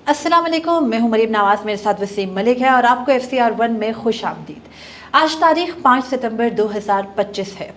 अस्सलाम वालेकुम, मैं हूं मरीम नवाज, मेरे साथ वसीम मलिक है और आपको FCR1 में खुश आमदीद। आज तारीख 5 सितंबर 2025 है।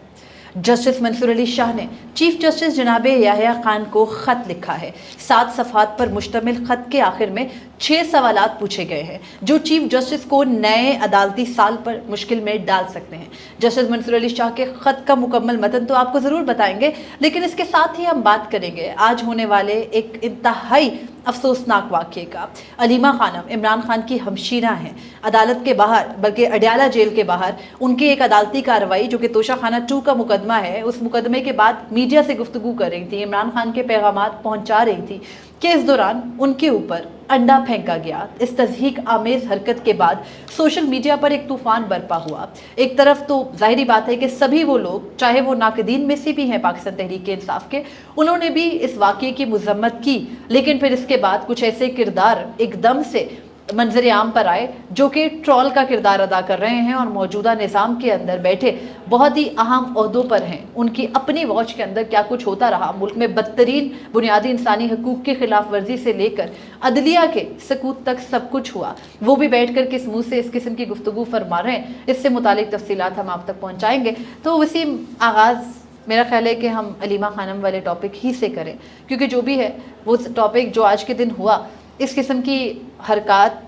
जस्टिस मंसूर अली शाह ने चीफ जस्टिस जनाब याहिया खान को ख़त लिखा है। 7 सफ़हात पर मुश्तमिल ख़त के आखिर में 6 सवालात पूछे गए हैं जो चीफ जस्टिस को नए अदालती साल पर मुश्किल में डाल सकते हैं। जस्टिस मंसूर अली शाह के ख़त का मुकम्मल मतन तो आपको ज़रूर बताएंगे, लेकिन इसके साथ ही हम बात करेंगे आज होने वाले एक इंतहाई अफसोसनाक वाक़ये का। अलीमा खानम इमरान खान की हमशीरा हैं। अदालत के बाहर, बल्कि अडयाला जेल के बाहर उनकी एक अदालती कार्रवाई जो कि तोशाखाना 2 का मुकदमा है, उस मुकदमे के बाद मीडिया से गुफ्तगू कर रही थी, इमरान खान के पैगामात पहुंचा रही थी कि इस दौरान उनके ऊपर अंडा फेंका गया। इस तज़हीक आमेज़ हरकत के बाद सोशल मीडिया पर एक तूफ़ान बरपा हुआ। एक तरफ तो ज़ाहिरी बात है कि सभी वो लोग, चाहे वो नाक़दीन में से भी हैं पाकिस्तान तहरीक इंसाफ के, उन्होंने भी इस वाक़ये की मज़म्मत की, लेकिन फिर इसके बाद कुछ ऐसे किरदार एकदम से मंजर आम पर आए जो कि ट्रॉल का किरदार अदा कर रहे हैं और मौजूदा निज़ाम के अंदर बैठे बहुत ही अहम ओहदों पर हैं। उनकी अपनी वॉच के अंदर क्या कुछ होता रहा, मुल्क में बदतरीन बुनियादी इंसानी हकूक़ की खिलाफ वर्जी से लेकर अदलिया के सकूत तक सब कुछ हुआ। वो भी बैठ कर किस मुँह से इस किस्म की गुफ्तगू फरमा रहे हैं, इससे मुतालिक तफसीलात हम आप तक पहुँचाएँगे। तो वसीम, आगाज़ मेरा ख्याल है कि हम अलीमा खानम वाले टॉपिक ही से करें, क्योंकि जो भी है वो टॉपिक जो आज के दिन हुआ, इस किस्म की हरकत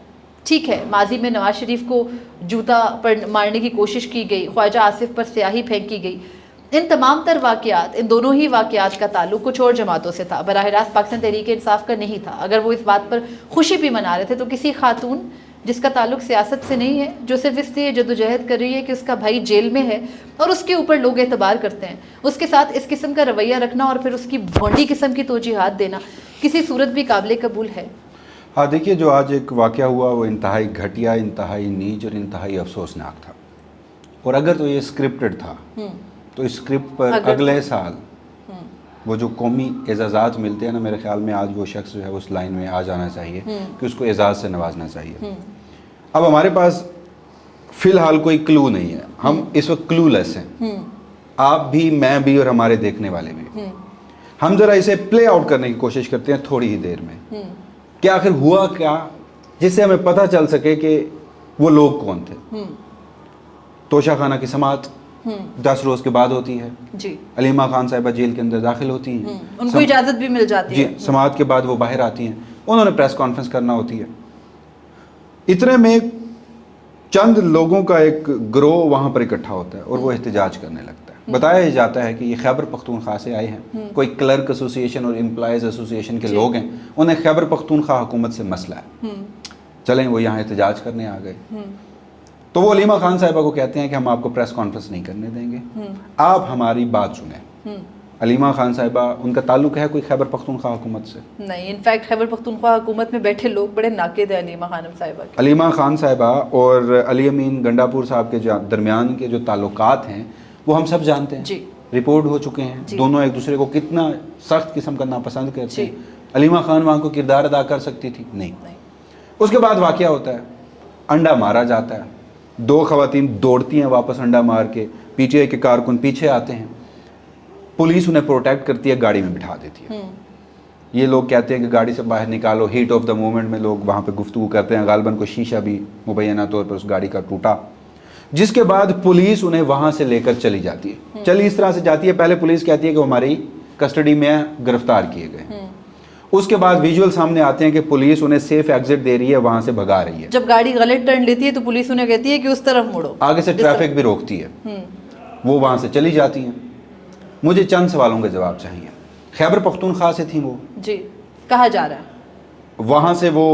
ठीक है। माजी में नवाज शरीफ को जूता पर मारने की कोशिश की गई, ख्वाजा आसिफ पर स्याही फेंकी गई, इन तमाम तर वाक़यात, इन दोनों ही वाक़यात का ताल्लुक कुछ और जमातों से था, बराह रास्त पाकिस्तान तहरीक इंसाफ का नहीं था। अगर वो इस बात पर खुशी भी मना रहे थे तो किसी खातून जिसका ताल्लुक सियासत से नहीं है, जो सिर्फ इसलिए जदोजहद कर रही है कि उसका भाई जेल में है और उसके ऊपर लोग एतबार करते हैं, उसके साथ इस किस्म का रवैया रखना और फिर उसकी भोंडी किस्म की तोजीहात देना किसी सूरत भी काबिल कबूल है। हाँ, देखिए, जो आज एक वाक़या हुआ वो इंतहाई घटिया, इंतहाई नीच और इंतहाई अफसोसनाक था। और अगर तो ये स्क्रिप्टेड था तो इस स्क्रिप्ट पर अगले साल वो जो कौमी एजाज़ात मिलते हैं ना, मेरे ख्याल में आज वो शख्स जो है उस लाइन में आ जाना चाहिए कि उसको एजाज़ से नवाजना चाहिए। अब हमारे पास फ़िलहाल कोई क्लू नहीं है, हम इस वक्त क्लूलेस हैं, आप भी, मैं भी और हमारे देखने वाले भी। हम ज़रा इसे प्ले आउट करने की कोशिश करते हैं थोड़ी ही देर में कि आखिर हुआ क्या, जिससे हमें पता चल सके कि वो लोग कौन थे। तोशाखाना की समाअत 10 रोज़ के बाद होती है जी। अलीमा खान साहिबा जेल के अंदर दाखिल होती हैं, उनको इजाज़त भी मिल जाती है जी। समाअत के बाद वो बाहर आती हैं, उन्होंने प्रेस कॉन्फ्रेंस करना होती है। इतने में चंद लोगों का एक ग्रोह वहाँ पर इकट्ठा होता है और वो एहतजाज करने लगता है। बताया जाता है कि ये खैबर पख्तूनख्वा से आए हैं, कोई क्लर्क एसोसिएशन और एम्प्लॉयज़ एसोसिएशन के लोग हैं, उन्हें खैबर पख्तूनख्वा हुकूमत से मसला है, चलें वो यहाँ एहतजाज करने आ गए। तो वो अलीमा खान साहिबा को कहते हैं कि हम आपको प्रेस कॉन्फ्रेंस नहीं करने देंगे, आप हमारी बात सुने। अलीमा खान साहिबा, उनका ताल्लुक है कोई खैबर पख्तूनख्वा हुकूमत से? नहीं, इनफैक्ट खैबर पख्तूनख्वा हुकूमत में बैठे लोग बड़े नाक़िद हैं अलीमा खानम साहिबा के। अलीमा खान साहिबा और अली अमीन गंडापुर साहब के दरमियान के जो ताल्लुकात हैं वो हम सब जानते हैं जी। रिपोर्ट हो चुके हैं, दोनों एक दूसरे को कितना सख्त किस्म का नापसंद करते हैं। अलीमा खान वहाँ को किरदार अदा कर सकती थी? नहीं। उसके बाद वाक़या होता है, अंडा मारा जाता है, 2 ख़वातीन दौड़ती हैं वापस अंडा मार के, PTI के कारकुन पीछे आते हैं, पुलिस उन्हें प्रोटेक्ट करती है, गाड़ी में बिठा देती है। ये लोग कहते हैं कि गाड़ी से बाहर निकालो, हीट ऑफ द मोमेंट में लोग वहाँ पे गुफ्तगू करते हैं, गालिबन को शीशा भी मुबैना तौर पर उस गाड़ी का टूटा, जिसके बाद पुलिस उन्हें वहाँ से लेकर चली जाती है। चली इस तरह से जाती है, पहले पुलिस कहती है कि हमारी कस्टडी में गिरफ्तार किए गए। उसके बाद विजुअल सामने आते हैं कि पुलिस उन्हें सेफ एग्जिट दे रही है, वहाँ से भगा रही है। जब गाड़ी गलत टर्न लेती है तो पुलिस उन्हें कहती है कि उस तरफ मुड़ो, आगे से ट्रैफिक भी रोकती है, वो वहाँ से चली जाती हैं। मुझे चंद सवालों के जवाब चाहिए। खैबर पख्तूनख्वा से थी वो जी, कहा जा रहा है। वहाँ से वो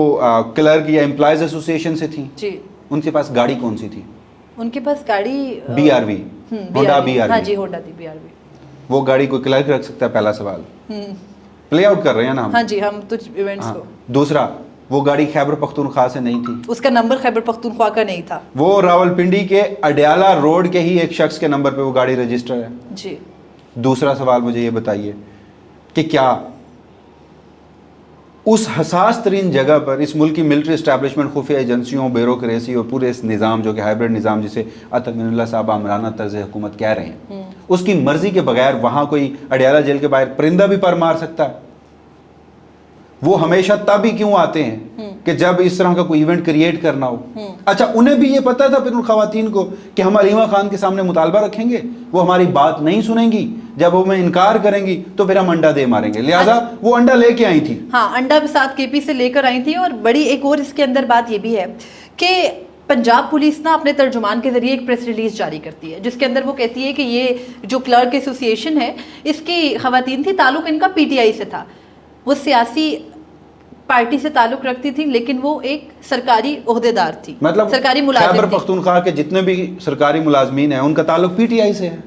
क्लर्क या एम्प्लॉयज़ एसोसिएशन से थी जी। उनके पास गाड़ी कौन सी थी? उनके पास गाड़ी BRV, होंडा BRV। हाँ जी, होंडा थी BRV। वो गाड़ी कोई क्लर्क रख सकता है? पहला सवाल। प्ले आउट कर रहे हैं ना हम? हाँ जी, हम तो इवेंट्स को। दूसरा, वो गाड़ी खैबर पख्तूनख्वा से नहीं थी, उसका नंबर खैबर पख्तूनख्वा का नहीं था, वो रावलपिंडी के अडयाला रोड के ही एक शख्स के नंबर पे वो गाड़ी रजिस्टर है जी। दूसरा सवाल मुझे ये बताइए कि क्या उस हसास तरीन जगह पर इस मुल्क की मिलिट्री इस्टेब्लिशमेंट, खुफिया एजेंसियों, ब्यूरोक्रेसी और पूरे इस निज़ाम जो कि हाइब्रिड निज़ाम जिसे अतक मिनुल्लाह साहब आमराना तर्ज हुकूमत कह रहे हैं, उसकी मर्ज़ी के बगैर वहाँ कोई अडयाला जेल के बाहर परिंदा भी पर मार सकता है? وہ ہمیشہ تب ہی کیوں آتے ہیں کہ جب اس طرح کا کوئی ایونٹ کریٹ کرنا ہو. اچھا انہیں بھی یہ پتا تھا پھر ان خواتین کو کہ ہم علیمہ خان کے سامنے مطالبہ رکھیں گے, وہ ہماری بات نہیں سنیں گی, جب وہ میں انکار کریں گی تو پھر ہم انڈا دے ماریں گے, لہٰذا وہ انڈا لے کے آئی تھی. ہاں انڈا بھی ساتھ کے پی سے لے کر آئی تھی. اور بڑی ایک اور اس کے اندر بات یہ بھی ہے کہ پنجاب پولیس نا اپنے ترجمان کے ذریعے ایک پریس ریلیز جاری کرتی ہے جس کے اندر وہ کہتی ہے کہ یہ جو کلرک ایسوسی ایشن ہے اس کی خواتین تھی, تعلق ان کا پی ٹی آئی سے تھا, وہ سیاسی پارٹی سے تعلق رکھتی تھی لیکن وہ ایک سرکاری عہدیدار تھی, مطلب سرکاری ملازم خیبر تھی. پختونخوا کے جتنے بھی سرکاری ملازمین ہیں ان کا تعلق پی ٹی آئی سے ہے.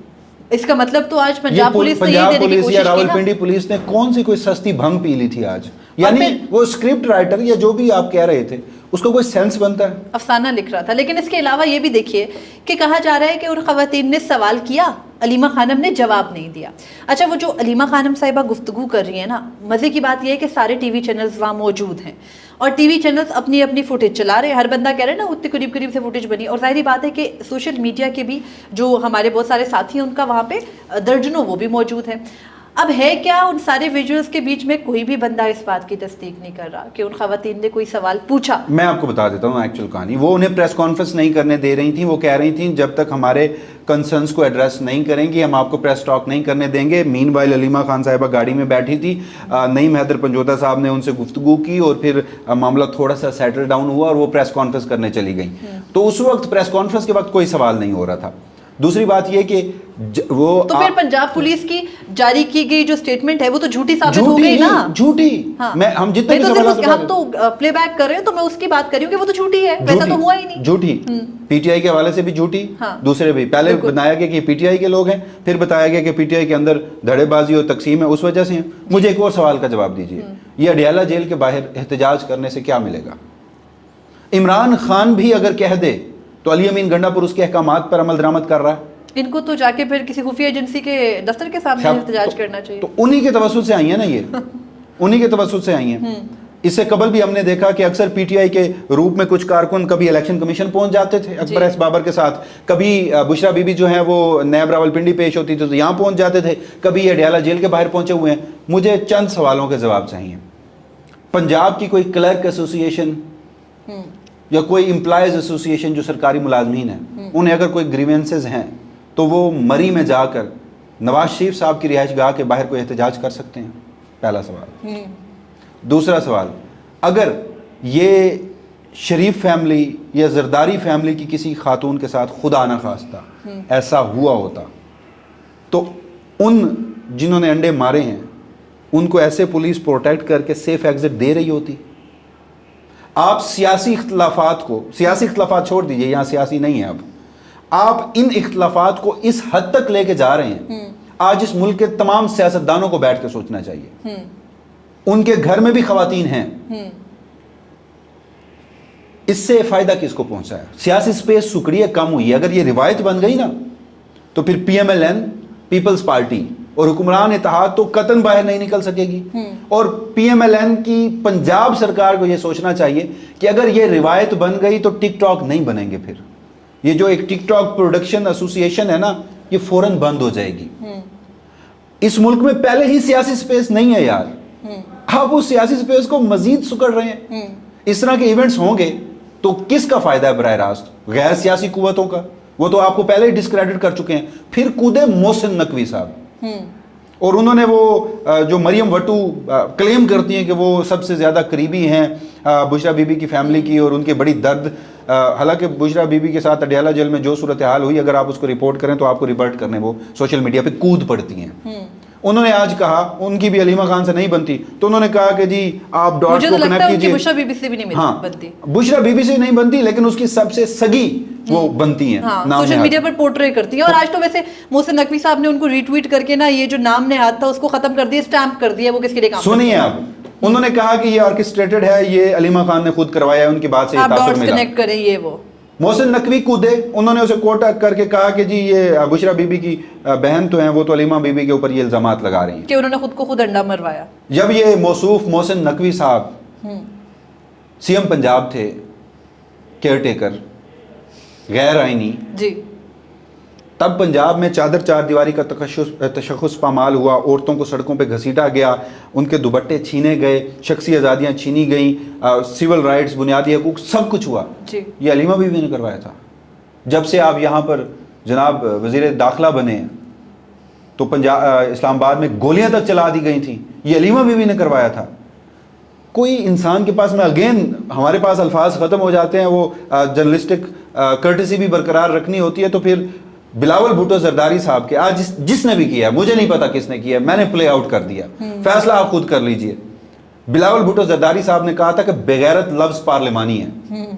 اس کا مطلب تو آج پنجاب پولیس نے یہ دینے کی کوشش یا کی راولپنڈی پولیس نے کون سی کوئی سستی بھنگ پی لی تھی آج, یعنی وہ اسکرپٹ رائٹر یا جو بھی آپ کہہ رہے تھے اس کو کوئی سینس بنتا ہے, افسانہ لکھ رہا تھا. لیکن اس کے علاوہ یہ بھی دیکھیے کہ کہا جا رہا ہے کہ ان خواتین نے سوال کیا, علیمہ خانم نے جواب نہیں دیا. اچھا وہ جو علیمہ خانم صاحبہ گفتگو کر رہی ہیں نا, مزے کی بات یہ ہے کہ سارے ٹی وی چینلز وہاں موجود ہیں اور ٹی وی چینلز اپنی اپنی فوٹیج چلا رہے ہیں, ہر بندہ کہہ رہے ہیں نا اتنی قریب قریب سے فوٹیج بنی, اور ظاہری بات ہے کہ سوشل میڈیا کے بھی جو ہمارے بہت سارے ساتھی ہیں ان کا وہاں پہ درجنوں وہ بھی موجود ہیں. اب ہے کیا ان سارے ویژولز کے بیچ میں کوئی بھی بندہ اس بات کی تصدیق نہیں کر رہا کہ ان خواتین نے کوئی سوال پوچھا. میں آپ کو بتا دیتا ہوں ایکچوئل کہانی. وہ انہیں پریس کانفرنس نہیں کرنے دے رہی تھیں, وہ کہہ رہی تھیں جب تک ہمارے کنسرنس کو ایڈریس نہیں کریں گی ہم آپ کو پریس ٹاک نہیں کرنے دیں گے. مین وائل علیمہ خان صاحبہ گاڑی میں بیٹھی تھی, نعیم حیدر پنجوتا صاحب نے ان سے گفتگو کی اور پھر معاملہ تھوڑا سا سیٹل ڈاؤن ہوا اور وہ پریس کانفرنس کرنے چلی گئیں. تو اس وقت پریس کانفرنس کے وقت کوئی سوال نہیں ہو رہا تھا. دوسری بات یہ کہ وہ تو پھر پنجاب پولیس کی جاری کی گئی جو سٹیٹمنٹ ہے وہ تو جھوٹی ثابت ہو گئی نا. جھوٹی. ہم جتنے ہم تو پلے بیک کر رہے ہیں تو میں اس کی بات کر رہی ہوں کہ وہ تو جھوٹی ہے, ویسا تو ہوا ہی نہیں. جھوٹی پی ٹی آئی کے حوالے سے بھی جھوٹی, دوسرے بھی. پہلے بتایا گیا کہ پی ٹی آئی کے لوگ ہیں, پھر بتایا گیا کہ پی ٹی آئی کے اندر دھڑے بازی اور تقسیم ہے اس وجہ سے ہیں. مجھے ایک اور سوال کا جواب دیجیے, یہ اڈیالہ جیل کے باہر احتجاج کرنے سے کیا ملے گا؟ عمران خان بھی اگر کہہ دے تو علی امین گنڈا پور اس کے احکامات پر عمل درآمد کر رہا ہے. ان کو تو جا کے پھر کسی خفیہ ایجنسی کے دفتر کے سامنے احتجاج کرنا چاہیے. تو انہی کے توسط سے آئی ہیں نا, یہ انہی کے توسط سے آئی ہیں. اس سے قبل بھی ہم نے دیکھا کہ اکثر پی ٹی آئی کے روپ میں کچھ کارکن کبھی الیکشن کمیشن پہنچ جاتے تھے اکبر ایس بابر کے ساتھ, کبھی بشرا بی بی جو ہیں وہ نیب راولپنڈی پیش ہوتی تھی تو یہاں پہنچ جاتے تھے, کبھی یہ اڈیالہ جیل کے باہر پہنچے ہوئے ہیں. مجھے چند سوالوں کے جواب چاہیے. پنجاب کی کوئی کلرک ایسوسی ایشن یا کوئی امپلائیز ایسوسی ایشن جو سرکاری ملازمین ہیں, انہیں اگر کوئی گریوینسز ہیں تو وہ مری میں جا کر نواز شریف صاحب کی رہائش گاہ کے باہر کوئی احتجاج کر سکتے ہیں؟ پہلا سوال. دوسرا سوال, اگر یہ شریف فیملی یا زرداری فیملی کی کسی خاتون کے ساتھ خدا نہ خواستہ ایسا ہوا ہوتا تو ان جنہوں نے انڈے مارے ہیں ان کو ایسے پولیس پروٹیکٹ کر کے سیف ایگزٹ دے رہی ہوتی؟ آپ سیاسی اختلافات چھوڑ دیجئے, یہاں سیاسی نہیں ہے اب, آپ ان اختلافات کو اس حد تک لے کے جا رہے ہیں. آج اس ملک کے تمام سیاستدانوں کو بیٹھ کے سوچنا چاہیے. ان کے گھر میں بھی خواتین ہیں, اس سے فائدہ کس کو پہنچا ہے؟ سیاسی سپیس سکڑی ہے, کم ہوئی ہے. اگر یہ روایت بن گئی نا تو پھر P M L N, Peoples Party اور حکمران اتحاد تو قطعاً باہر نہیں نکل سکے گی. اور پی ایم ایل این کی پنجاب سرکار کو یہ سوچنا چاہیے کہ اگر یہ روایت بن گئی تو ٹک ٹاک نہیں بنیں گے. پھر یہ جو ایک ٹک ٹاک پروڈکشن ایسوسی ایشن ہے نا, یہ فوراً بند ہو جائے گی. اس ملک میں پہلے ہی سیاسی سپیس نہیں ہے یار, آپ اس سیاسی سپیس کو مزید سکڑ رہے ہیں. اس طرح کے ایونٹس ہوں گے تو کس کا فائدہ ہے براہ راست؟ غیر سیاسی قوتوں کا, وہ تو آپ کو پہلے ہی ڈسکریڈٹ کر چکے ہیں. پھر کودے محسن نقوی صاحب, اور انہوں نے وہ جو مریم وٹو کلیم کرتی ہیں کہ وہ سب سے زیادہ قریبی ہیں بشرا بی بی کی فیملی کی اور ان کے بڑی درد, حالانکہ بشرا بی بی کے ساتھ اڈیالہ جیل میں جو صورتحال ہوئی اگر آپ اس کو رپورٹ کریں تو آپ کو ریورٹ کرنے وہ سوشل میڈیا پہ کود پڑتی ہیں. انہوں نے آج کہا ان کی بھی علیمہ خان سے نہیں بنتی, تو انہوں نے کہا کہ جی آپ ڈاٹس کو کنیکٹ کیجئے. بشرا بی بی سے بھی نہیں بنتی, بشرا بی بی سے نہیں بنتی لیکن اس کی سب سے سگی وہ بنتی ہیں, سوشل میڈیا پر پورٹرے کرتی ہیں. اور آج تو ویسے محسن نقوی صاحب نے ان کو ری ٹویٹ کر کے نا یہ جو نام نہاد تھا اس کو ختم کر دیا, اسٹیمپ کر دیا. وہ کس کے لیے کام کرتی ہے؟ سنیے آپ, انہوں نے کہا کہ یہ آرکسٹریٹڈ ہے, یہ علیمہ خان نے خود کروایا ہے, ان کی بات سے یہ تاثر ملا. کنیکٹ کریں یہ وہ محسن نقوی کودے, انہوں نے اسے کوٹ کر کے کہا کہ جی یہ بشرا بی بی کی بہن تو ہیں, وہ تو علیمہ بی بی کے اوپر یہ الزامات لگا رہی ہیں کہ انہوں نے خود کو خود انڈا مروایا. جب یہ موصوف محسن نقوی صاحب سی ایم پنجاب تھے, کیئر ٹیکر, غیر آئینی, جی, तब पंजाब में चादर चार दीवारी का तशख़्ख़ुस पामाल हुआ, औरतों को सड़कों पे घसीटा गया, उनके दुपट्टे छीने गए, शख्सी आज़ादियाँ छीनी गई, सिविल राइट्स, बुनियादी हकूक़, सब कुछ हुआ। ये अलीमा बीवी ने करवाया था। जब से आप यहाँ पर जनाब वज़ीर दाखिला बने हैं तो पंजाब इस्लामाबाद में गोलियाँ तक चला दी गई थी, ये अलीमा बीवी ने करवाया था। कोई इंसान के पास में अगेन हमारे पास अल्फाज ख़त्म हो जाते हैं, वो जर्नलिस्टिक कर्टसी भी बरकरार रखनी होती है। तो फिर बिलावल भुट्टो जरदारी साहब के आज जिसने भी किया, मुझे नहीं पता किसने किया, मैंने प्ले आउट कर दिया, फैसला आप खुद कर लीजिए। बिलावल भुट्टो जरदारी साहब ने कहा था कि बेगैरत लफ्ज़ पार्लिमानी है,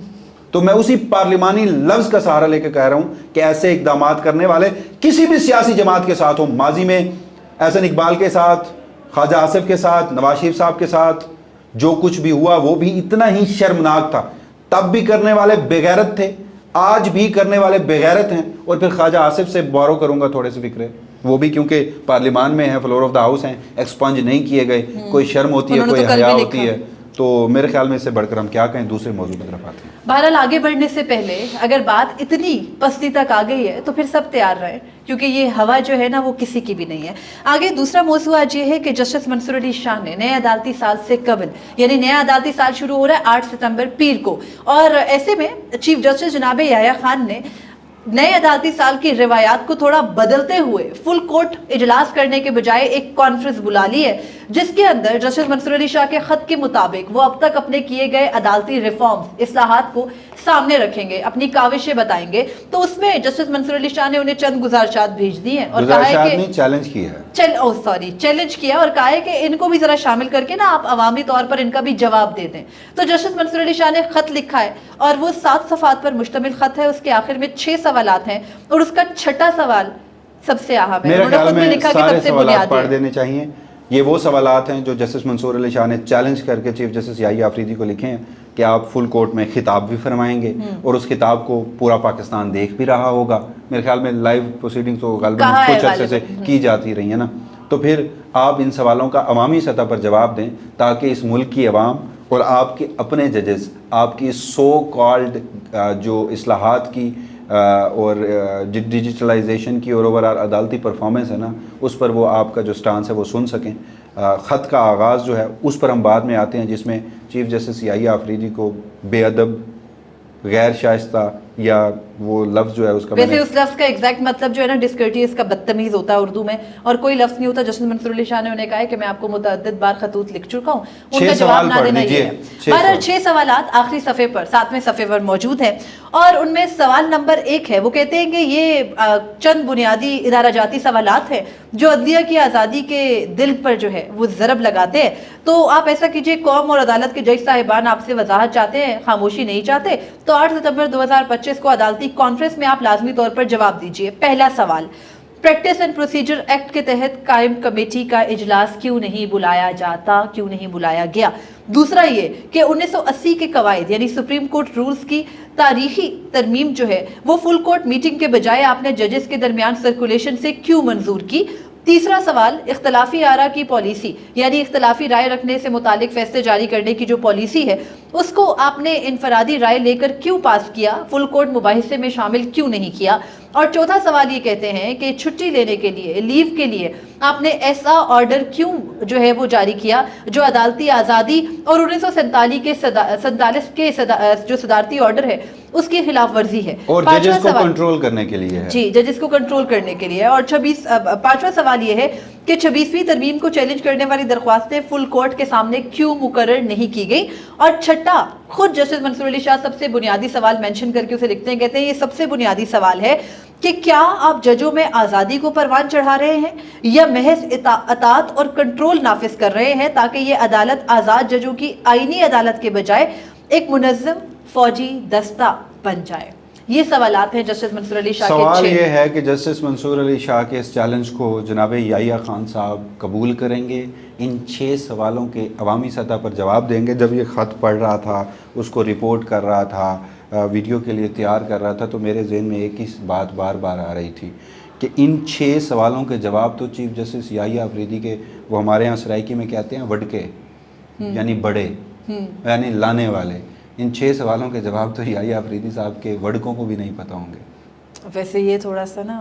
तो मैं उसी पार्लिमानी लफ्ज़ का सहारा लेकर कह रहा हूँ कि ऐसे इकदाम करने वाले किसी भी सियासी जमात के साथ हो, माजी में एहसन इकबाल के साथ, ख्वाजा आसिफ के साथ, नवाज शरीफ साहब के साथ जो कुछ भी हुआ वो भी इतना ही शर्मनाक था। तब भी करने वाले बेगैरत थे, आज भी करने वाले बेगैरत हैं। और फिर ख्वाजा आसिफ से बोरो करूंगा थोड़े से फिक्रे, वो भी क्योंकि पार्लियामान में है, फ्लोर ऑफ द हाउस हैं, एक्सपंज नहीं किए गए, कोई शर्म होती है, कोई हया होती है। तो मेरे ख्याल में इससे बढ़कर हम क्या कहें, दूसरे मौजूद की तरफ आते हैं। बहरहाल आगे बढ़ने से पहले अगर बात इतनी पस्ती तक आ गई है तो फिर सब तैयार रहे, क्योंकि ये हवा जो है ना वो किसी की भी नहीं है। आगे दूसरा मौजू आज ये है कि जस्टिस मंसूर अली शाह ने नए अदालती साल से कबल, यानी नया अदालती साल शुरू हो रहा है 8 सितंबर पीर को, और ऐसे में चीफ जस्टिस जनाब याह्या खान ने नए अदालती साल की रिवायात को थोड़ा बदलते हुए फुल कोर्ट इजलास करने के बजाय एक कॉन्फ्रेंस बुला ली है, जिसके अंदर जस्टिस मंसूर अली शाह के खत के मुताबिक वो अब तक अपने किए गए अदालती रिफॉर्म्स, इस्लाहात को सामने रखेंगे, अपनी काविशें बताएंगे। तो उसमें जस्टिस मंसूर अली शाह ने उन्हें चंद गुजारिशात भेज दी हैं और कहा है कि चैलेंज किया है, चैलेंज किया और कहा है कि इनको भी जरा शामिल करके ना आप अवामी तौर पर इनका भी जवाब दे दें। तो जस्टिस मंसूर अली शाह ने खत लिखा है और वो 7 सफ़ात पर मुश्तमिल खत है। उसके आखिर में 6 सवालात हैं और उसका छठा सवाल सबसे अहम है। मेरे ख्याल में सारे सवालात पढ़ देने चाहिए। ये वो सवालात हैं जो जस्टिस मंसूर अली शाह ने चैलेंज करके चीफ जस्टिस याह्या अफरीदी को लिखे हैं कि आप फुल कोर्ट में खिताब भी फरमाएंगे और उस खिताब को पूरा पाकिस्तान देख भी रहा होगा। मेरे ख्याल में लाइव प्रोसीडिंग्स तो गलबन कुछ अर्से से की जाती रही है ना। तो फिर आप इन सवालों का अवामी सतह पर जवाब दें ताकि इस मुल्क की अवाम और आपके अपने जजेस आपकी सो कॉल्ड जो इस्लाहात की और डिजिटलाइजेशन की और ओवरऑल अदालती परफॉर्मेंस है ना, उस पर वो आपका जो स्टांस है वो सुन सकें। ख़त का आगाज़ जो है उस पर हम बाद में आते हैं, जिसमें चीफ जस्टिस याह्या अफरीदी को बेअदब, गैर शाइस्ता या वो लफ्ज़ जो है उसका, वैसे उस लफ्ज़ का एग्जैक्ट मतलब जो है ना डिस्कर्टियस का बदतमीज़ होता है उर्दू में, और कोई लफ्ज़ नहीं होता। जस्टिस मंसूर अली शाह ने उन्हें कहा है कि मैं आपको मुतअद्दिद बार खतूत लिख चुका हूँ, उनका जवाब ना देना ये है। 6 सवालात आखिरी सफ़े पर 7वें सफ़े पर मौजूद है और उनमें सवाल नंबर 1 है। वो कहते हैं कि ये चंद बुनियादी इदारा जाती सवालात हैं जो अदलिया की आज़ादी के दिल पर जो है वो ज़रब लगाते हैं। तो आप ऐसा कीजिए, कौम और अदालत के जज साहिबान आपसे वजाहत चाहते हैं, खामोशी नहीं चाहते, तो 8 सितंबर 2025 को अदालती कॉन्फ्रेंस में आप लाजमी तौर पर जवाब दीजिए। पहला सवाल, प्रैक्टिस एंड प्रोसीजर एक्ट के तहत कायम कमेटी का इजलास क्यों नहीं बुलाया जाता, क्यों नहीं बुलाया गया? दूसरा ये कि 1980 के कवायद यानी सुप्रीम कोर्ट रूल्स की तारीखी तरमीम जो है वो फुल कोर्ट मीटिंग के बजाय आपने जजेस के दरमियान सर्कुलेशन से क्यों मंजूर की? तीसरा सवाल, इख्तलाफी आरा की पॉलिसी यानी इख्तलाफी राय रखने से मुतालिक फैसले जारी करने की जो पॉलिसी है उसको आपने इनफरादी राय लेकर क्यों पास किया, फुल कोर्ट मुबाहिसे में शामिल क्यों नहीं किया? और चौथा सवाल ये कहते हैं कि छुट्टी लेने के लिए, लीव के लिए आपने ऐसा ऑर्डर क्यों जो है वो जारी किया जो अदालती आज़ादी और 1947 के जो सदारती ऑर्डर है उसकी खिलाफ वर्जी है और जजेस को कंट्रोल करने के लिए है। जी, जजेस को कंट्रोल करने के लिए। और 5वां सवाल ये है कि 26वीं तरमीम को चैलेंज करने वाली दरख्वास्तें फुल कोर्ट के सामने क्यों मुकर्रर नहीं की गई? और छठा, खुद जस्टिस मंसूर अली शाह सबसे बुनियादी सवाल मेंशन करके उसे लिखते हैं, कहते हैं ये सबसे बुनियादी सवाल है कि क्या आप जजों में आज़ादी को परवान चढ़ा रहे हैं या महज इताअत और कंट्रोल नाफिज कर रहे हैं ताकि ये अदालत आज़ाद जजों की आईनी अदालत के बजाय एक मुनज़्ज़म फौजी दस्ता बन जाए? ये सवालात हैं जस्टिस मंसूर अली शाह के। सवाल ये है कि जस्टिस मंसूर अली शाह के इस चैलेंज को जनाब याह्या खान साहब कबूल करेंगे, इन 6 सवालों के अवामी सतह पर जवाब देंगे? जब ये ख़त पढ़ रहा था, उसको रिपोर्ट कर रहा था, वीडियो के लिए तैयार कर रहा था, तो मेरे जहन में एक ही बात बार बार आ रही थी कि इन 6 सवालों के जवाब तो चीफ जस्टिस याह्या अफरीदी के, वो हमारे यहाँ सराइकी में कहते हैं वडके, यानी बड़े, यानी लाने वाले, इन 6 सवालों के जवाब तो याह्या अफरीदी साहब के वडकों को भी नहीं पता होंगे। वैसे ये थोड़ा सा ना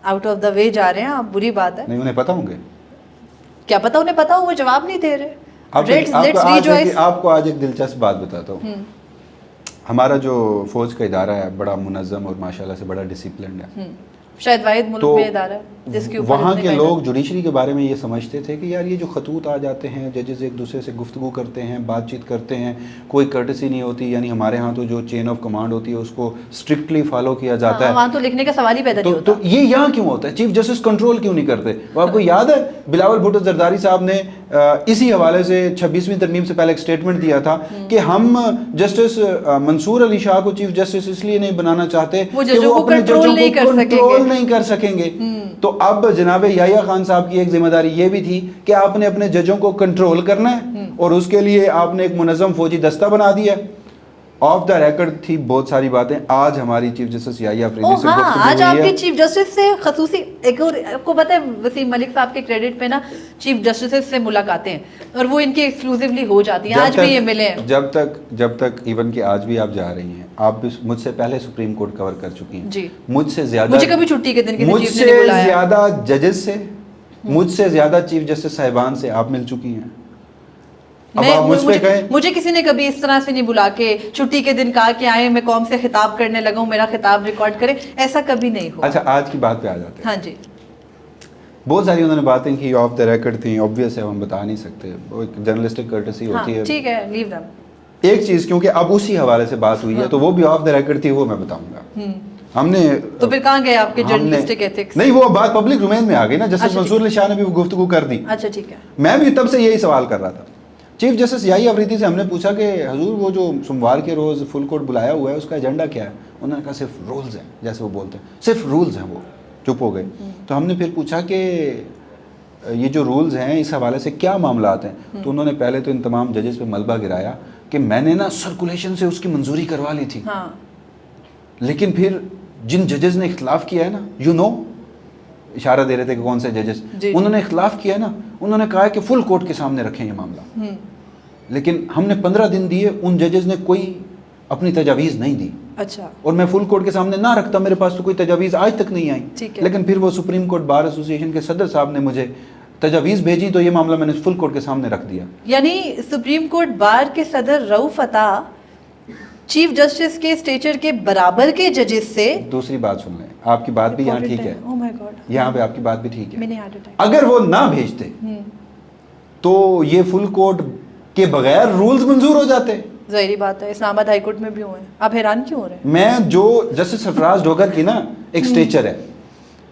आउट ऑफ द वे जा रहे हैं आप, बुरी बात है। नहीं, उन्हें पता होंगे, क्या पता उन्हें पता हो, वो जवाब नहीं दे रहे। आपको आज एक दिलचस्प बात बताता हूँ। हमारा जो फौज का इदारा है बड़ा मुनज़्ज़म और माशाल्लाह से बड़ा डिसिप्लिन्ड है, शायद वाहिद मुल्क में इदारा जिसके ऊपर वहाँ के लोग जुडिशरी के बारे में ये समझते थे कि यार ये जो खतूत आ जाते हैं, जजेस एक दूसरे से गुफ्तगू करते हैं, बातचीत करते हैं, कोई कर्टसी नहीं होती, यानी हमारे यहाँ तो जो चेन ऑफ कमांड होती है उसको स्ट्रिक्टली फॉलो किया जाता है, वहाँ तो लिखने का सवाल ही पैदा नहीं होता। तो ये यहाँ क्यों होता है? चीफ जस्टिस कंट्रोल क्यों नहीं करते? वो आपको याद है बिलावल भुट्टो जरदारी साहब ने इसी हवाले से 26वीं तरमीम से पहले एक स्टेटमेंट दिया था कि हम जस्टिस मंसूर अली शाह को चीफ जस्टिस इसलिए नहीं बनाना चाहते कि वो अपने जजों को कंट्रोल नहीं कर सकेंगे। तो अब जनाब याह्या खान साहब की एक जिम्मेदारी ये भी थी कि आपने अपने जजों को कंट्रोल करना है और उसके लिए आपने एक मुनज़्ज़म फौजी दस्ता बना दिया। ऑफ द रिकॉर्ड थी बहुत सारी बातें। आज हमारी चीफ जस्टिस याह्या अफरीदी से गुफ्तगू आज आपके चीफ जस्टिस से खसूसी एक और आपको पता है वसीम मलिक साहब के क्रेडिट पे ना चीफ जस्टिस से मुलाकातें हैं और वो इनकी एक्सक्लूसिवली हो जाती हैं। आज भी ये मिले हैं। जब तक इवन कि आज भी आप जा रही हैं, आप भी मुझसे पहले सुप्रीम कोर्ट कवर कर चुकी हैं जी। मुझसे ज्यादा, मुझे कभी छुट्टी के दिन किसी चीफ ने बुलाया, मुझसे ज्यादा जजेस से, मुझसे ज्यादा चीफ जस्टिस साहिबान से आप मिल चुकी हैं। मुझे किसी ने कभी इस तरह से नहीं बुला के छुट्टी के दिन कहा कि आए मैं कौम से खिताब करने लगा हूँ, मेरा खिताब रिकॉर्ड करें, ऐसा कभी नहीं हुआ। अच्छा, आज की बात पे आ जाते हैं। हाँ जी, बहुत सारी उन्होंने बातें की ऑफ द रिकॉर्ड थी, ऑब्वियस है हम बता नहीं सकते, वो एक जर्नलिस्टिक कर्टसी होती है। ठीक है, लीव देम। एक चीज क्योंकि अब उसी हवाले से बात हुई है तो वो भी ऑफ द रिकॉर्ड थी, वो मैं बताऊंगा। हमने तो फिर कहाँ गए आपके जर्नलिस्टिक एथिक्स? नहीं, वो बात पब्लिक डोमेन में आ गई ना। जस्टिस मंसूर अली शाह ने भी वो गुफ्तगू कर दी। अच्छा ठीक है। मैं भी तब से यही सवाल कर रहा था। चीफ जस्टिस याह्या अफरीदी से हमने पूछा कि हजूर वो जो सोमवार के रोज़ फुल कोर्ट बुलाया हुआ है उसका एजेंडा क्या है? उन्होंने कहा सिर्फ रूल्स हैं, जैसे वो बोलते हैं सिर्फ रूल्स हैं। वो चुप हो गए। तो हमने फिर पूछा कि ये जो रूल्स हैं इस हवाले से क्या मामलात हैं? तो उन्होंने पहले तो इन तमाम जजेस पे मलबा गिराया कि मैंने ना सर्कुलेशन से उसकी मंजूरी करवा ली थी। लेकिन फिर जिन जजेस ने इख्तलाफ किया है ना, इशारा दे रहे थे कि कौन से जजेस, उन्होंने इख्तलाफ किया ना, उन्होंने कहा कि फुल कोर्ट के सामने रखें ये मामला। लेकिन हमने 15 दिन दिए, उन जजेस ने कोई अपनी तजावीज़ नहीं दी। अच्छा। और मैं फुल कोर्ट के सामने ना रखता, मेरे पास तो कोई तजावीज़ आज तक नहीं आई। लेकिन फिर वो सुप्रीम कोर्ट बार एसोसिएशन के सदर साहब ने मुझे तजावीज़ भेजी तो ये मामला मैंने फुल कोर्ट के सामने रख दिया। यानी सुप्रीम कोर्ट बार के सदर रऊफ अता चीफ जस्टिस के स्टेचर के बराबर के जजेस से। दूसरी बात सुन लें, आपकी बात भी यहाँ ठीक है, oh my God, यहाँ पे आपकी बात भी ठीक है। अगर वो ना भेजते तो ये फुल कोर्ट के बगैर रूल्स मंजूर हो जाते। ज़ाहिरी बात है, इस्लामाबाद हाई कोर्ट में भी हुए हैं। आप हैरान क्यों हो रहे हैं? मैं जो जस्टिस सरफराज ढोकर की ना एक स्टेचर है,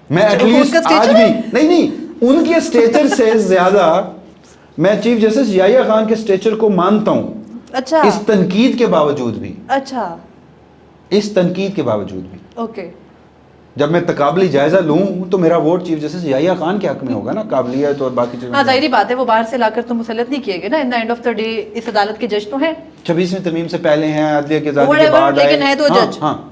मैं एटलीस्ट आज भी नहीं उनके स्टेचर से ज्यादा मैं चीफ जस्टिस याह्या खान के स्टेचर को मानता हूँ। अच्छा। इस तनकीद के बावजूद भी। अच्छा। इस तनकीद के बावजूद भी। ओके। जब मैं तकाबली जायजा लूं तो मेरा vote chief justice Yahya Khan के हक में होगा ना, काबिलियत और बाकी चीजें। हाँ, जाहिर बात है, वो बाहर से लाकर तो मुसल्लत नहीं किए गए ना। In the end of the day इस अदालत के जज तो हैं, 26वीं तरमीम से पहले हैं, अदलिया के आज़ादी के बाद आए, लेकिन है तो जज। हाँ,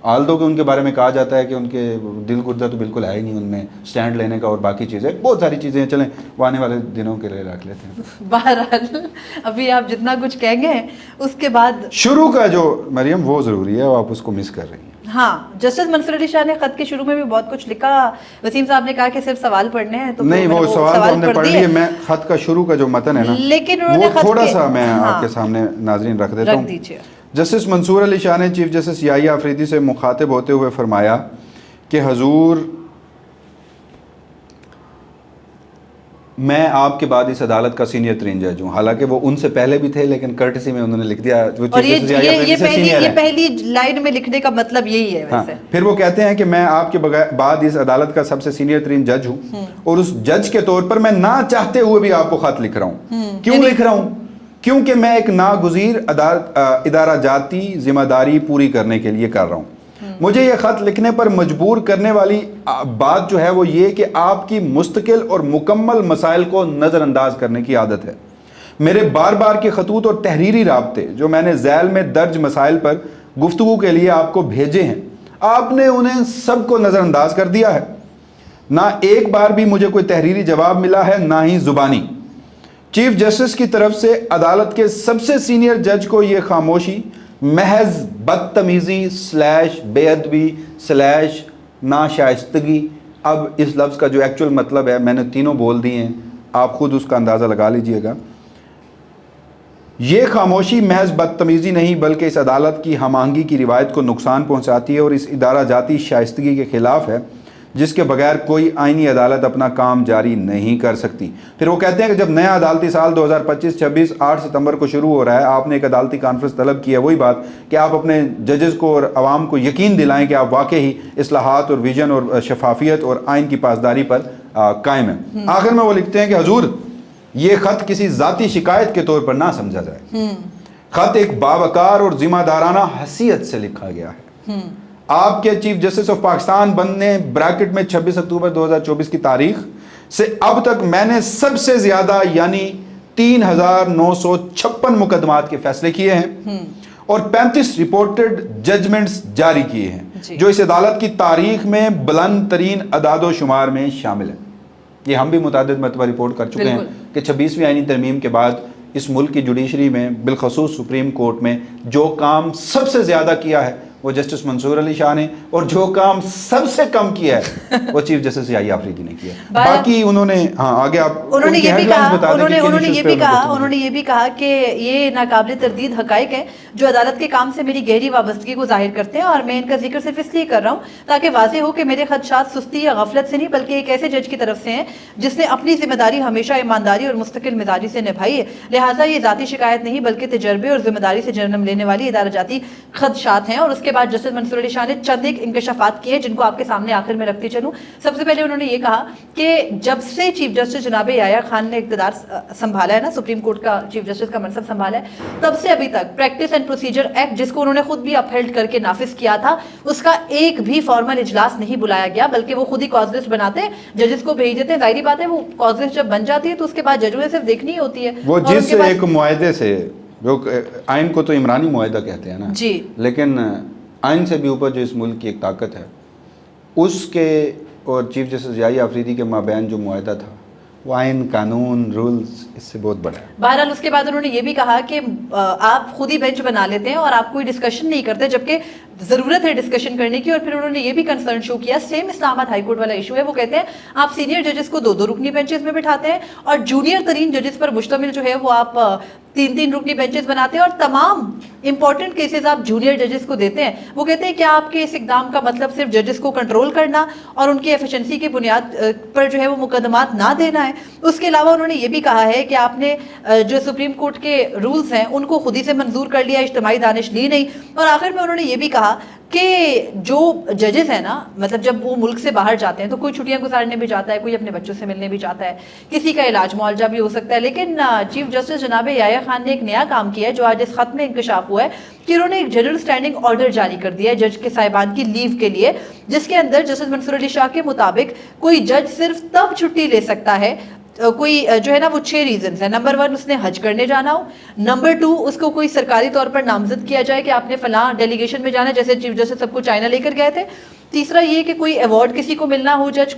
आल्दो के उनके बारे में कहा जाता है कि उनके दिल गुर्दा तो बिल्कुल है ही नहीं उनमें स्टैंड लेने का और बाकी चीज़ें, बहुत सारी चीज़ें। चलें वो आने वाले दिनों के लिए रख लेते हैं। बहरहाल अभी आप जितना कुछ कहेंगे उसके बाद शुरू का जो मरियम वो ज़रूरी है, आप उसको मिस कर रही हैं। हाँ, जस्टिस मंसूर अली शाह ने खत के शुरू में भी बहुत कुछ लिखा। वसीम साहब ने कहा कि सिर्फ सवाल पढ़ने हैं, तो नहीं वो सवाल तो हमने पढ़ लिए। मैं खत का शुरू का जो मतन है ना, लेकिन वो थोड़ा सा मैं आपके सामने नाजरीन रख देता हूँ। जस्टिस मंसूर अली शाह ने चीफ जस्टिस याह्या अफरीदी से मुखातिब होते हुए फरमाया कि हजूर, मैं आपके बाद इस अदालत का सीनियर तरीन जज हूँ। हालांकि वो उनसे पहले भी थे, लेकिन कर्टसी में उन्होंने लिख दिया। और ये पहली लाइन में लिखने का मतलब यही है वैसे। हाँ, फिर वो कहते हैं कि मैं आपके बाद इस अदालत का सबसे सीनियर तरीन जज हूँ और उस जज के तौर पर मैं ना चाहते हुए भी आपको खत लिख रहा हूँ। क्यों लिख रहा हूँ? क्योंकि मैं एक नागुज़ीर इदारा जाती जिम्मेदारी पूरी करने के लिए कर रहा हूँ। मुझे ये ख़त लिखने पर मजबूर करने वाली बात जो है वो ये कि आपकी मुस्तकिल और मुकम्मल मसाइल को नज़रअंदाज करने की आदत है। मेरे बार बार के खतूत और तहरीरी राब्ते जो मैंने ज़ैल में दर्ज मसाइल पर गुफ्तगू के लिए आपको भेजे हैं, आपने उन्हें सबको नज़रअंदाज कर दिया है। ना एक बार भी मुझे कोई तहरीरी जवाब मिला है, ना ही ज़ुबानी। चीफ जस्टिस की तरफ से अदालत के सबसे सीनियर जज को यह खामोशी महज बदतमीजी / बेअदबी / नाशाइस्तगी اب اس لفظ کا جو ایکچوئل مطلب ہے میں نے تینوں بول دیے ہیں, آپ خود اس کا اندازہ لگا لیجئے گا. یہ خاموشی محض بدتمیزی نہیں بلکہ اس عدالت کی ہم آہنگی کی روایت کو نقصان پہنچاتی ہے اور اس ادارہ جاتی شائستگی کے خلاف ہے جس کے بغیر کوئی آئینی عدالت اپنا کام جاری نہیں کر سکتی. پھر وہ کہتے ہیں کہ جب نیا عدالتی سال 2025-26 8 ستمبر کو شروع ہو رہا ہے, آپ نے ایک عدالتی کانفرنس طلب کی ہے. وہی بات کہ آپ اپنے ججز کو اور عوام کو یقین دلائیں کہ آپ واقعی اصلاحات اور ویژن اور شفافیت اور آئین کی پاسداری پر قائم ہیں. آخر میں وہ لکھتے ہیں کہ حضور یہ خط کسی ذاتی شکایت کے طور پر نہ سمجھا جائے. خط ایک باوقار اور ذمہ دارانہ حیثیت سے لکھا گیا ہے. آپ کے چیف جسٹس آف پاکستان بننے بریکٹ میں 26 اکتوبر 2024 کی تاریخ سے اب تک میں نے سب سے زیادہ یعنی 3956 مقدمات کے فیصلے کیے ہیں اور 35 رپورٹڈ ججمنٹس جاری کیے ہیں جو اس عدالت کی تاریخ میں بلند ترین اعداد و شمار میں شامل ہیں. یہ ہم بھی متعدد مرتبہ رپورٹ کر چکے ہیں کہ 26ویں آئینی ترمیم کے بعد اس ملک کی جوڈیشری میں بالخصوص سپریم کورٹ میں جو کام سب سے زیادہ کیا ہے وہ جسٹس منصور علی شاہ نے, اور جو کام سب سے کم کیا ہے وہ چیف جسٹس یحییٰ آفریدی نے کیا. باقی انہوں نے آگے آپ انہوں نے یہ بھی کہا کہ یہ ناقابل تردید حقائق ہیں جو عدالت کے کام سے میری گہری وابستگی کو ظاہر کرتے ہیں, اور میں ان کا ذکر صرف اس لیے کر رہا ہوں تاکہ واضح ہو کہ میرے خدشات سستی یا غفلت سے نہیں بلکہ ایک ایسے جج کی طرف سے ہیں جس نے اپنی ذمہ داری ہمیشہ ایمانداری اور مستقل مزاجی سے نبھائی ہے. لہٰذا یہ ذاتی شکایت نہیں بلکہ تجربے اور ذمہ داری سے جنم لینے والی ادارہ جاتی خدشات ہیں. اور اس کے بعد جسٹس منصور علی شاہ نے چند ایک انکشافات کیے جن کو آپ کے سامنے آخر میں رکھتی چلوں. سب سے پہلے انہوں نے یہ کہا کہ جب سے چیف جسٹس جناب یحییٰ خان نے اقتدار سنبھالا ہے نا, سپریم کورٹ کا چیف جسٹس کا منصب سنبھالا ہے, تب سے ابھی تک پریکٹس اینڈ پروسیجر ایکٹ جس کو انہوں نے خود بھی اپہیلڈ کر کے نافذ کیا تھا اس کا ایک بھی فارمل اجلاس نہیں بلایا گیا بلکہ وہ خود ہی کاز لسٹ بناتے ہیں, ججز کو بھیج دیتے ہیں. ظاہری بات ہے وہ کاز لسٹ جب بن جاتی ہے تو اس کے بعد ججوں نے صرف دیکھنی ہوتی ہے. وہ جس ایک معاہدے سے جو آئین کو تو عمرانی معاہدہ کہتے ہیں نا جی, لیکن آئین سے بھی اوپر جو اس ملک کی ایک طاقت ہے اس کے اور چیف جسٹس یحییٰ آفریدی کے مابین جو معاہدہ تھا وہ آئین قانون رولز اس سے بہت بڑا ہے. بہرحال اس کے بعد انہوں نے یہ بھی کہا کہ آپ خود ہی بینچ بنا لیتے ہیں اور آپ کوئی ڈسکشن نہیں کرتے جبکہ ضرورت ہے ڈسکشن کرنے کی. اور پھر انہوں نے یہ بھی کنسرن شو کیا, سیم اسلام آباد ہائی کورٹ والا ایشو ہے. وہ کہتے ہیں آپ سینئر ججز کو 2 رکنی بینچز میں بٹھاتے ہیں اور جونیئر ترین ججز پر مشتمل جو ہے وہ آپ 3 رکنی بینچز بناتے ہیں اور تمام امپورٹنٹ کیسز آپ جونیئر ججز کو دیتے ہیں. وہ کہتے ہیں کہ آپ کے اس اقدام کا مطلب صرف ججز کو کنٹرول کرنا اور ان کی ایفیشنسی کی بنیاد پر جو ہے وہ مقدمات نہ دینا ہے. اس کے علاوہ انہوں نے یہ بھی کہا ہے کہ آپ نے جو سپریم کورٹ کے رولز ہیں ان کو خود ہی سے منظور کر لیا, اجتماعی دانش لی نہیں. اور آخر میں انہوں نے یہ بھی کہا کہ جو ججز ہیں نا, مطلب جب وہ ملک سے باہر جاتے ہیں تو کوئی چھٹیاں گزارنے بھی جاتا ہے, کوئی اپنے بچوں سے ملنے بھی جاتا ہے, کسی کا علاج معالجہ بھی ہو سکتا ہے, لیکن چیف جسٹس جناب یحییٰ خان نے ایک نیا کام کیا ہے جو آج اس خط میں انکشاف ہوا ہے کہ انہوں نے ایک جنرل اسٹینڈنگ آرڈر جاری کر دیا ہے جج کے صاحبان کی لیو کے لیے, جس کے اندر جسٹس منصور علی شاہ کے مطابق کوئی جج صرف تب چھٹی لے سکتا ہے کوئی جو ہے نا وہ 6 ریزنز ہیں. نمبر 1 اس نے حج کرنے جانا ہو, نمبر 2 اس کو کوئی سرکاری طور پر نامزد کیا جائے کہ آپ نے فلاں ڈیلیگیشن میں جانا ہے جیسے چیف جسٹس سب کو چائنا لے کر گئے تھے, تیسرا یہ کہ کوئی ایوارڈ کسی کو ملنا ہو جج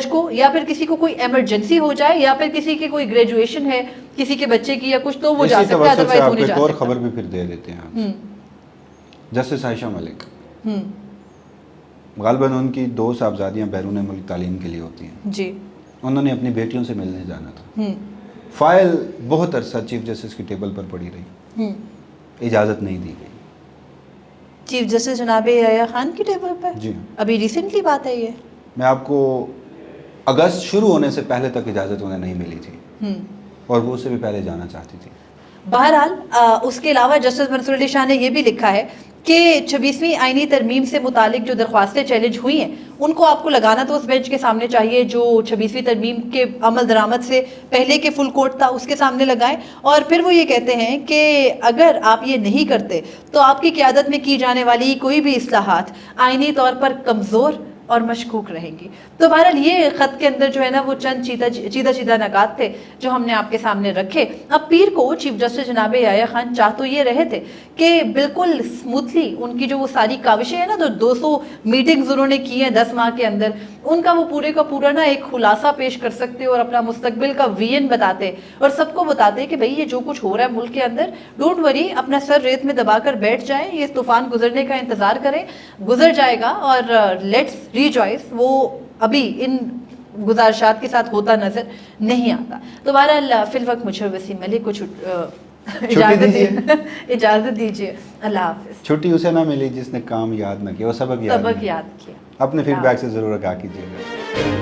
کو, یا پھر کسی کو کوئی ایمرجنسی ہو جائے, یا پھر کسی کی کوئی گریجویشن ہے کسی کے بچے کی یا کچھ تو وہ جا سکتا ہے, ادروائز وہ نہیں جا سکتا. اور خبر بھی پھر دے دیتے ہیں جسٹس عائشہ ملک, غالباً ان کی 2 صاحبزادیاں بیرون ملک تعلیم کے لیے ہوتی ہیں جی, انہوں نے اپنی بیٹیوں سے ملنے جانا تھا. فائل بہت عرصہ چیف جسٹس کی ٹیبل پر پڑی رہی, اجازت نہیں دی گئی. چیف جسٹس جناب یحییٰ خان کی ٹیبل پر جی, ابھی ریسنٹلی بات ہے یہ. میں آپ کو اگست شروع ہونے سے پہلے تک اجازت انہیں نہیں ملی تھی اور وہ اس سے بھی پہلے جانا چاہتی تھی. بہرحال اس کے علاوہ جسٹس منصور علی شاہ نے یہ بھی لکھا ہے کہ 26ویں آئینی ترمیم سے متعلق جو درخواستیں چیلنج ہوئی ہیں ان کو آپ کو لگانا تو اس بینچ کے سامنے چاہیے جو 26ویں ترمیم کے عمل درآمد سے پہلے کے فل کورٹ تھا اس کے سامنے لگائیں. اور پھر وہ یہ کہتے ہیں کہ اگر آپ یہ نہیں کرتے تو آپ کی قیادت میں کی جانے والی کوئی بھی اصلاحات آئینی طور پر کمزور اور مشکوک رہیں گی. تو بہرحال یہ خط کے اندر جو ہے نا وہ چند چیدہ نکات تھے جو ہم نے آپ کے سامنے رکھے. اب پیر کو چیف جسٹس جناب یحییٰ خان چاہ تو یہ رہے تھے کہ بالکل سموتھلی ان کی جو وہ ساری کاوشیں ہیں نا جو 200 میٹنگز انہوں نے کی ہیں 10 ماہ کے اندر, ان کا وہ پورے کا پورا نا ایک خلاصہ پیش کر سکتے اور اپنا مستقبل کا ویژن بتاتے اور سب کو بتاتے کہ بھئی یہ جو کچھ ہو رہا ہے ملک کے اندر, ڈونٹ وری, اپنا سر ریت میں دبا کر بیٹھ جائیں, یہ طوفان گزرنے کا انتظار کریں, گزر جائے گا اور لیٹس ریجوائس. وہ ابھی ان گزارشات کے ساتھ ہوتا نظر نہیں آتا. تو بہرحال فی الوقت مجھے وسیم ملک کو اجازت دیجیے. اللہ حافظ. چھٹی اسے نہ ملی جس نے کام یاد نہ کیا، وہ سبق یاد کیا. اپنے فیڈ بیک سے ضرور آگاہ کیجیے گا.